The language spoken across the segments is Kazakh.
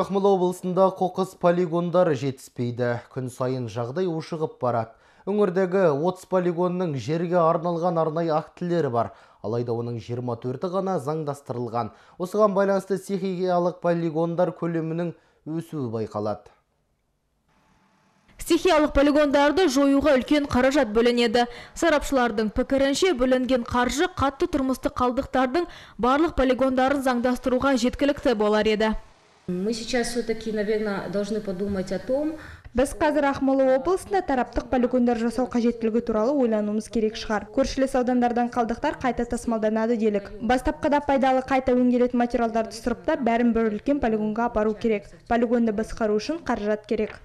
Ақмола облысында қоқыс полигондары жетіспейді. Күн сайын жағдай ушығып барады. Өңірдегі 30 полигонның жерге арналған арнайы актілері бар. Алайда оның 24-і ғана заңдастырылған. Осыған байланысты стихиялық полигондар көлемінің өсуі байқалады. Стихиялық полигондарды жоюға үлкен қаражат бөлінеді. Сарапшылардың пікірінше бөлінген қаржы қатты тұрмыстық қалдықтардың барлық полигондарын заңдастыруға жеткілікті болар еді. Мы сейчас все-таки, наверное, должны подумать о том. Біз қазір Ақмола облысында тараптық полигондар жасау қажеттілігі туралы ойлануымыз керек шығар. Көршілес аудандардан қалдықтар қайта тасымалданады делік. Бастапқыда пайдалы қайта өңделетін материалдарды сұрыптап, бәрін бір үлкен полигонға апару керек. Полигонды басқару үшін қаражат керек.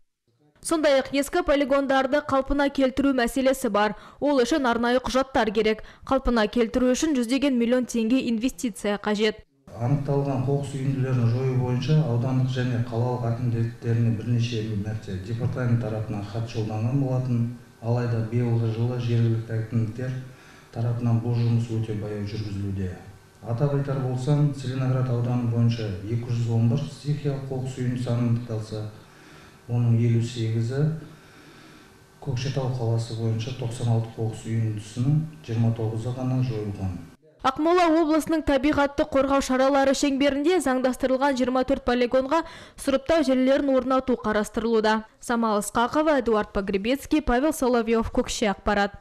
Сондай-ақ ескі полигондарды қалпына келтіру мәселесі бар. Ол үшін арнайы құжаттар керек. Қалпына келтіру үшін жүздеген миллион теңге инвестиция қажет. Анықталған қоқыс үйінділерін жою бойынша аудандық және қалалық әкімдіктеріне бірнеше мәрте департамент тарапынан хат жолданған болатын. Алайда биылғы жылы жергілікті әкімдіктер тарапынан бұл жұмыс өте баяу жүргізілуде. Атап айтар болсам, Целиноград ауданы бойынша 211 стихиялық қоқыс үйінді саны анықталса, оның 58-і Көкшетау қаласы бойынша 96 қоқыс үйіндісінің 29-і ғана жойылған. Ақмола облысының табиғатты қорғау шаралары шеңберінде заңдастырылған 24 полигонға сұрыптау желілерін орнату қарастырылуда. Самал Ысқақова, Эдуард Погребецкий, Павел Соловьев, Көкше ақпарат.